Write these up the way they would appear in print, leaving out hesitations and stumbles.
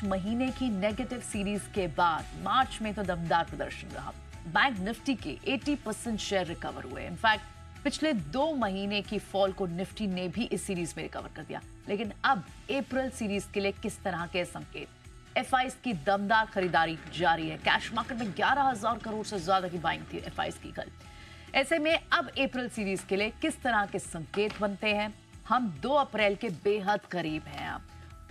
महीने की negative series के बाद मार्च में तो दमदार प्रदर्शन रहा। बैंक निफ्टी के 80% शेयर रिकवर हुए। इनफैक्ट पिछले 2 महीने की फॉल को निफ्टी ने भी इस सीरीज में रिकवर कर दिया। लेकिन अब अप्रैल सीरीज के लिए किस तरह के संकेत? एफआईज की दमदार खरीदारी जारी है। कैश मार्केट में 11,000 करोड़ से ज्यादा की बाइंग थी एफआईज की कल। ऐसे में अब अप्रैल सीरीज के लिए किस तरह के संकेत बनते हैं? हम 2 अप्रैल के बेहद करीब हैं अब,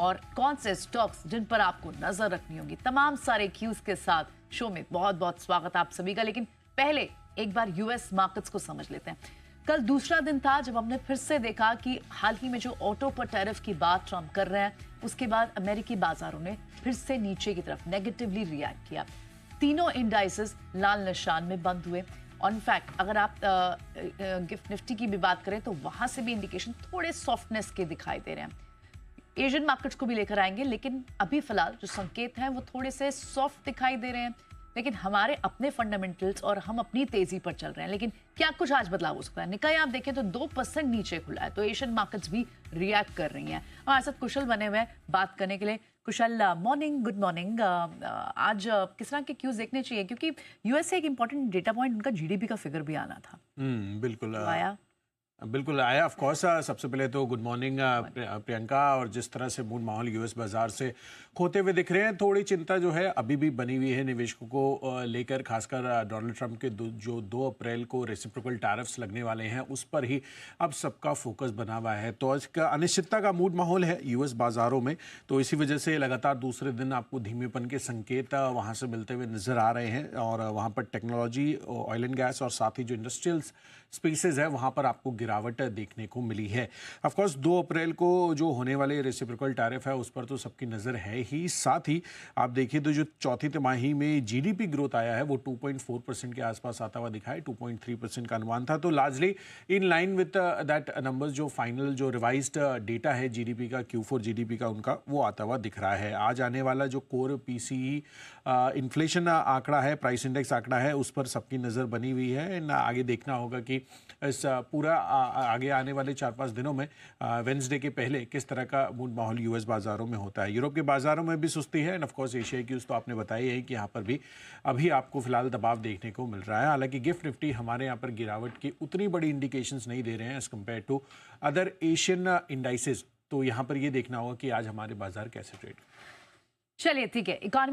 और कौन से स्टॉक्स जिन पर आपको नजर रखनी होगी, तमाम सारे क्यूज के साथ शो में बहुत बहुत स्वागत आप सभी का। लेकिन पहले एक बार यूएस मार्केट्स को समझ लेते हैं। कल दूसरा दिन था जब हमने फिर से देखा कि हाल ही में जो ऑटो पर टैरिफ की बात ट्रंप कर रहे हैं, उसके बाद अमेरिकी बाजारों ने फिर से नीचे की तरफ नेगेटिवली रिएक्ट किया। तीनों इंडाइसेस लाल निशान में बंद हुए। और इनफैक्ट अगर आप गिफ्ट निफ्टी की भी बात करें तो वहां से भी इंडिकेशन थोड़े सॉफ्टनेस के दिखाई दे रहे हैं। एशियन मार्केट्स को भी लेकर आएंगे, लेकिन अभी फिलहाल जो संकेत हैं वो थोड़े से सॉफ्ट दिखाई दे रहे हैं। लेकिन हमारे अपने फंडामेंटल्स और हम अपनी तेजी पर चल रहे हैं। लेकिन क्या कुछ आज बदलाव हो सकता है? निकाय आप देखें तो 2% नीचे खुला है, तो एशियन मार्केट्स भी रिएक्ट कर रही हैं। हमारे साथ कुशल बने हुए हैं बात करने के लिए। कुशल, मॉर्निंग, गुड मॉर्निंग। आज किस तरह के क्यूज देखने चाहिए, क्योंकि यूएस से एक इंपॉर्टेंट डेटा पॉइंट, उनका जीडीपी का फिगर भी आना था। बिल्कुल आया बिल्कुल आया। ऑफ कोर्स सबसे पहले तो गुड मॉर्निंग प्रियंका। और जिस तरह से मूड माहौल यूएस बाजार से खोते हुए दिख रहे हैं, थोड़ी चिंता जो है अभी भी बनी हुई है निवेशकों को लेकर, खासकर डोनाल्ड ट्रंप के जो 2 अप्रैल को रेसिप्रोकल टैरिफ्स लगने वाले हैं उस पर ही अब सबका फोकस बना हुआ है। तो इसका अनिश्चितता का मूड माहौल है यूएस बाजारों में। तो इसी वजह से लगातार दूसरे दिन आपको धीमेपन के संकेत वहाँ से मिलते हुए नजर आ रहे हैं। और वहाँ पर टेक्नोलॉजी, ऑयल एंड गैस और साथ ही जो इंडस्ट्रियल स्पेसेस है वहाँ पर आपको गिरावट देखने को मिली है। ऑफ कोर्स 2 अप्रैल को जो होने वाले रेसिप्रोकल टैरिफ है उस पर तो सबकी नज़र है ही। साथ ही आप देखिए तो जो चौथी तिमाही में जीडीपी ग्रोथ आया है वो 2.4% के आसपास आता हुआ दिखा है। 2.3% का अनुमान था, तो largely in line with that numbers. जो फाइनल जो रिवाइज्ड डेटा है जीडीपी का, Q4 जीडीपी का उनका, वो आता हुआ दिख रहा है। आज आने वाला जो कोर पीसीई इन्फ्लेशन आंकड़ा है, प्राइस इंडेक्स आंकड़ा है, उस पर सबकी नज़र बनी हुई है। आगे देखना होगा कि इस पूरा आगे आने वाले 4-5 दिनों में वेंसडे के पहले किस तरह का मूड माहौल यूएस बाजारों में होता है। यूरोप के बाजारों में भी सुस्ती है, एंड ऑफ कोर्स एशिया की तो आपने बताई है कि यहाँ पर भी अभी आपको फिलहाल दबाव देखने को मिल रहा है। हालांकि गिफ्ट निफ्टी हमारे यहाँ पर गिरावट की उतनी बड़ी इंडिकेशंस नहीं दे रहे हैं as compared to other Asian indices. तो यहाँ पर ये देखना होगा कि आज हमारे बाजार कैसे ट्रेड। चलिए ठीक है। इकोनॉमी